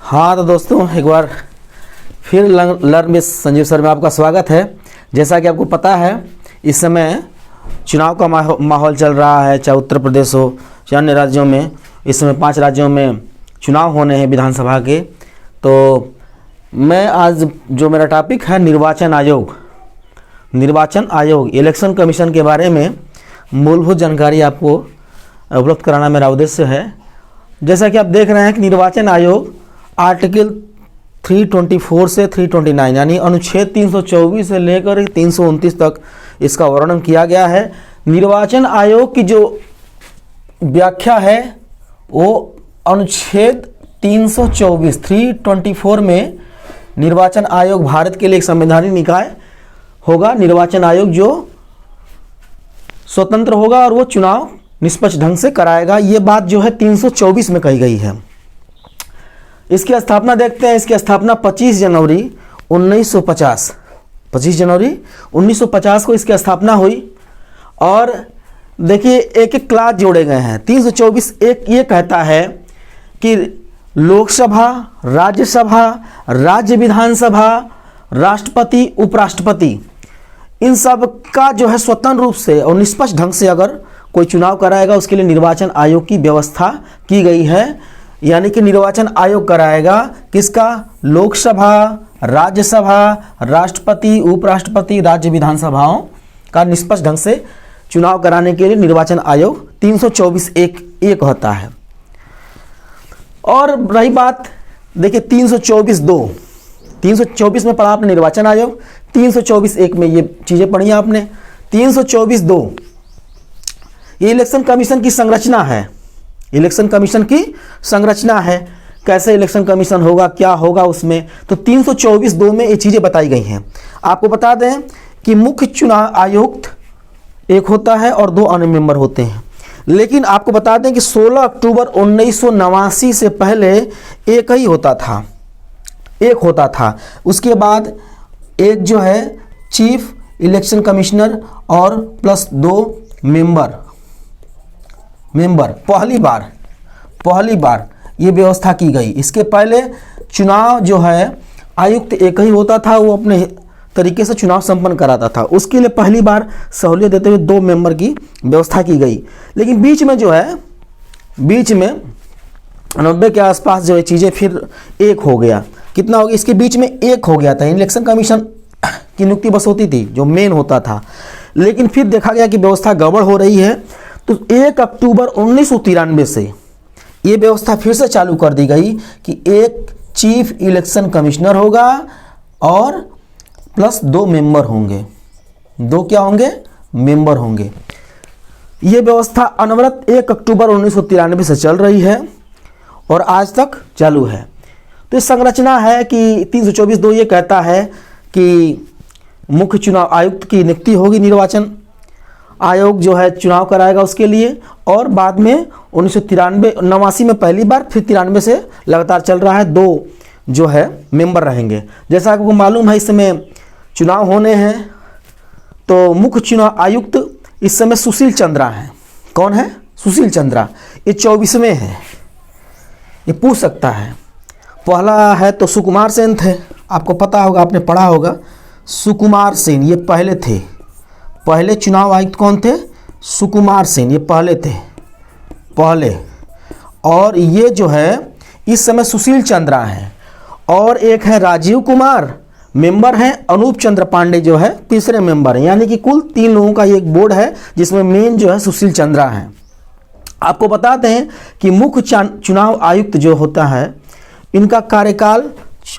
हाँ तो दोस्तों एक बार फिर लर्न विद संजीव सर में आपका स्वागत है। जैसा कि आपको पता है इस समय चुनाव का माहौल चल रहा है, चाहे उत्तर प्रदेश हो चाहे अन्य राज्यों में। इस समय 5 राज्यों में चुनाव होने हैं विधानसभा के। तो मैं आज जो मेरा टॉपिक है निर्वाचन आयोग इलेक्शन कमीशन के बारे में मूलभूत जानकारी आपको उपलब्ध कराना मेरा उद्देश्य है। जैसा कि आप देख रहे हैं कि निर्वाचन आयोग आर्टिकल 324 से 329 यानी अनुच्छेद 324 से लेकर 329 तक इसका वर्णन किया गया है। निर्वाचन आयोग की जो व्याख्या है वो अनुच्छेद 324 में निर्वाचन आयोग भारत के लिए एक संवैधानिक निकाय होगा। निर्वाचन आयोग जो स्वतंत्र होगा और वो चुनाव निष्पक्ष ढंग से कराएगा। ये बात जो है 324 में कही गई है। इसकी स्थापना देखते हैं। इसकी स्थापना 25 जनवरी 1950 को इसकी स्थापना हुई। और देखिए एक एक क्लास जोड़े गए हैं। 324 एक ये कहता है कि लोकसभा, राज्यसभा, राज्य विधानसभा, राष्ट्रपति, उपराष्ट्रपति, इन सब का जो है स्वतंत्र रूप से और निष्पक्ष ढंग से अगर कोई चुनाव कराएगा उसके लिए निर्वाचन आयोग की व्यवस्था की गई है। यानी कि निर्वाचन आयोग कराएगा किसका? लोकसभा, राज्यसभा, राष्ट्रपति, उपराष्ट्रपति, राज्य विधानसभाओं का निष्पक्ष ढंग से चुनाव कराने के लिए निर्वाचन आयोग 324 एक होता है। और रही बात देखिए 324 में पढ़ा आपने निर्वाचन आयोग, 324 में ये चीजें पढ़ी आपने। 324 ये इलेक्शन कमीशन की संरचना है। इलेक्शन कमीशन की संरचना है, कैसे इलेक्शन कमीशन होगा, क्या होगा उसमें। तो 324 में ये चीजें बताई गई हैं। आपको बता दें कि मुख्य चुनाव आयुक्त एक होता है और 2 अन्य मेंबर होते हैं। लेकिन आपको बता दें कि 16 अक्टूबर 1989 से पहले एक ही होता था। उसके बाद एक जो है चीफ इलेक्शन कमिश्नर और प्लस 2 मेंबर पहली बार ये व्यवस्था की गई। इसके पहले चुनाव जो है आयुक्त एक ही होता था, वो अपने तरीके से चुनाव संपन्न कराता था। उसके लिए पहली बार सहूलियत देते हुए 2 मेंबर की व्यवस्था की गई। लेकिन बीच में 90 के आसपास जो है चीज़ें फिर एक हो गया। कितना हो गया? इसके बीच में एक हो गया था। इलेक्शन कमीशन की नियुक्ति बस होती थी जो मेन होता था। लेकिन फिर देखा गया कि व्यवस्था गड़बड़ हो रही है, तो 1 अक्टूबर 1993 से ये व्यवस्था फिर से चालू कर दी गई कि एक चीफ इलेक्शन कमिश्नर होगा और प्लस 2 मेंबर होंगे। 2 क्या होंगे? मेंबर होंगे। ये व्यवस्था अनवरत 1 अक्टूबर 1993 से चल रही है और आज तक चालू है। तो इस संरचना है कि 324 ये कहता है कि मुख्य चुनाव आयुक्त की नियुक्ति होगी। निर्वाचन आयोग जो है चुनाव कराएगा उसके लिए। और बाद में 89 में पहली बार, फिर 93 से लगातार चल रहा है। 2 जो है मेंबर रहेंगे। जैसा आपको मालूम है इस समय चुनाव होने हैं। तो मुख्य चुनाव आयुक्त इस समय सुशील चंद्रा हैं। कौन है? सुशील चंद्रा। ये 24वें हैं। ये पूछ सकता है। पहला है तो सुकुमार सेन थे, आपको पता होगा, आपने पढ़ा होगा। सुकुमार सेन ये पहले थे। पहले चुनाव आयुक्त कौन थे? सुकुमार सेन, ये पहले थे। और ये जो है इस समय सुशील चंद्रा हैं। और एक है राजीव कुमार, मेंबर हैं। अनूप चंद्र पांडे जो है तीसरे मेंबर हैं। यानी कि कुल 3 लोगों का ये एक बोर्ड है जिसमें मेन जो है सुशील चंद्रा हैं। आपको बताते हैं कि मुख्य चुनाव आयुक्त जो होता है इनका कार्यकाल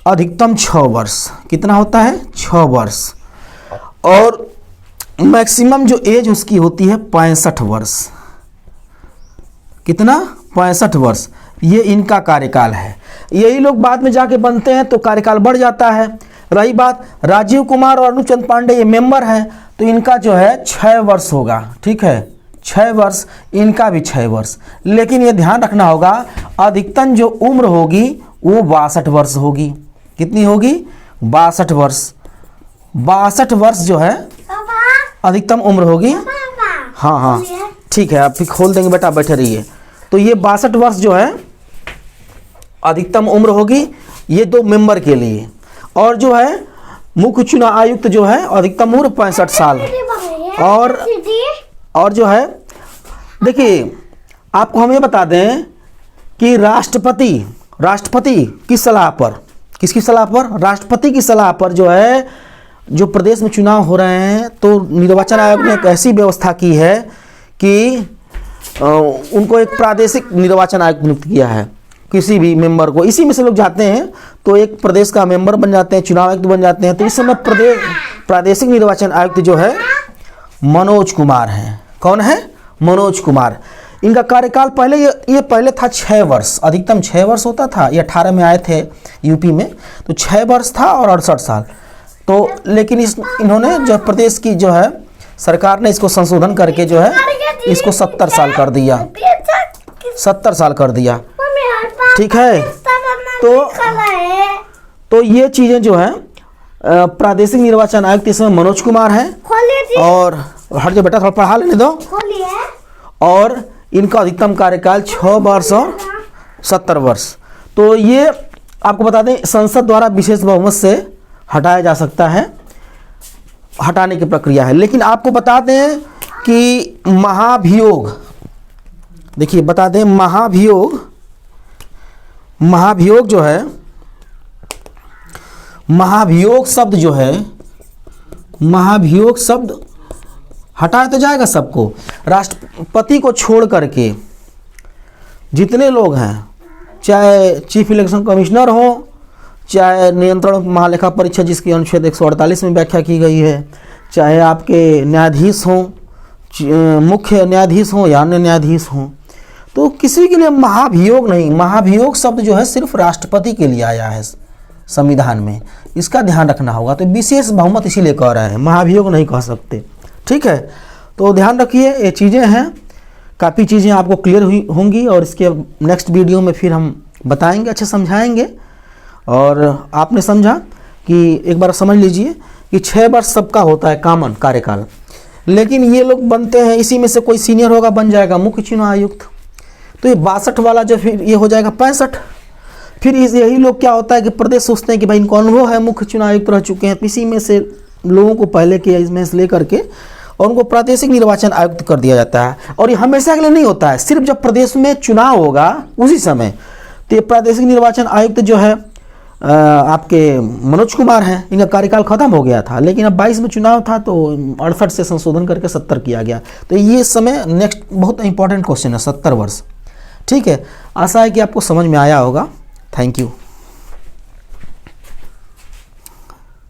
अधिकतम 6 वर्ष। कितना होता है? 6 वर्ष। और मैक्सिमम जो एज उसकी होती है 65 वर्ष। कितना? 65 वर्ष। ये इनका कार्यकाल है। यही लोग बाद में जाके बनते हैं तो कार्यकाल बढ़ जाता है। रही बात राजीव कुमार और अनुप चंद्र पांडे, ये मेंबर हैं, तो इनका जो है 6 वर्ष होगा। ठीक है, 6 वर्ष। इनका भी 6 वर्ष। लेकिन ये ध्यान रखना होगा अधिकतम जो उम्र होगी वो 62 वर्ष होगी। कितनी होगी? 62 वर्ष। 62 वर्ष जो है अधिकतम उम्र होगी। हाँ, ठीक है, आप फिर खोल देंगे बेटा, बैठे रहिए। तो ये 62 वर्ष जो है अधिकतम उम्र होगी ये 2 मेंबर के लिए। और जो है मुख्य चुनाव आयुक्त जो है अधिकतम उम्र 65 साल। और जो है देखिए, आपको हम ये बता दें कि राष्ट्रपति की सलाह पर, किसकी सलाह पर? राष्ट्रपति की सलाह पर जो है, जो प्रदेश में चुनाव हो रहे हैं, तो निर्वाचन आयोग ने एक ऐसी व्यवस्था की है कि उनको एक प्रादेशिक निर्वाचन आयुक्त नियुक्त किया है। किसी भी मेंबर को, इसी में से लोग जाते हैं तो एक प्रदेश का मेंबर बन जाते हैं, चुनाव आयुक्त बन जाते हैं। तो इस समय प्रादेशिक निर्वाचन आयुक्त जो है मनोज कुमार हैं। कौन है? मनोज कुमार। इनका कार्यकाल पहले ये पहले था 6 वर्ष, अधिकतम 6 वर्ष होता था। ये 18 में आए थे यूपी में, तो 6 वर्ष था और 68 साल। तो लेकिन इन्होंने जो प्रदेश की जो है सरकार ने इसको संशोधन करके जो है इसको 70 साल कर दिया, 70 साल कर दिया। ठीक है, तो ये चीज़ें जो है प्रादेशिक निर्वाचन आयुक्त इसमें मनोज कुमार हैं। और हर जो बेटा थोड़ा पढ़ा लेने दो। और इनका अधिकतम कार्यकाल 6 वर्ष और 70 वर्ष। तो ये आपको बता दें संसद द्वारा विशेष बहुमत से हटाया जा सकता है, हटाने की प्रक्रिया है। लेकिन आपको बता दें कि महाभियोग, देखिए बता दें महाभियोग जो है, महाभियोग शब्द जो है, महाभियोग शब्द हटाया तो जाएगा सबको। राष्ट्रपति को छोड़ करके जितने लोग हैं, चाहे चीफ इलेक्शन कमिश्नर हो, चाहे नियंत्रण महालेखा परीक्षक जिसकी अनुच्छेद 148 में व्याख्या की गई है, चाहे आपके न्यायाधीश हों, मुख्य न्यायाधीश हों या अन्य न्यायाधीश हों, तो किसी के लिए महाभियोग नहीं। महाभियोग शब्द जो है सिर्फ राष्ट्रपति के लिए आया है संविधान में, इसका ध्यान रखना होगा। तो विशेष बहुमत इसीलिए कह रहे हैं, महाभियोग नहीं कह सकते। ठीक है, तो ध्यान रखिए, ये चीज़ें हैं, काफ़ी चीज़ें आपको क्लियर हुई होंगी और इसके नेक्स्ट वीडियो में फिर हम बताएंगे, अच्छे समझाएंगे। और आपने समझा कि एक बार समझ लीजिए कि 6 वर्ष सबका होता है कॉमन कार्यकाल, लेकिन ये लोग बनते हैं, इसी में से कोई सीनियर होगा बन जाएगा मुख्य चुनाव आयुक्त। तो ये 62 वाला जो फिर ये हो जाएगा 65। फिर यही लोग क्या होता है कि प्रदेश सोचते हैं कि भाई इनको अनुभव है, मुख्य चुनाव आयुक्त रह चुके हैं, तो इसी में से लोगों को पहले के इसमें से ले करके और उनको प्रादेशिक निर्वाचन आयुक्त कर दिया जाता है। और ये हमेशा के लिए नहीं होता है, सिर्फ जब प्रदेश में चुनाव होगा उसी समय। तो ये प्रादेशिक निर्वाचन आयुक्त जो है आपके मनोज कुमार हैं, इनका कार्यकाल खत्म हो गया था, लेकिन अब 22 में चुनाव था तो 68 से संशोधन करके 70 किया गया। तो ये समय नेक्स्ट बहुत इंपॉर्टेंट क्वेश्चन है, 70 वर्ष। ठीक है, आशा है कि आपको समझ में आया होगा। Thank you.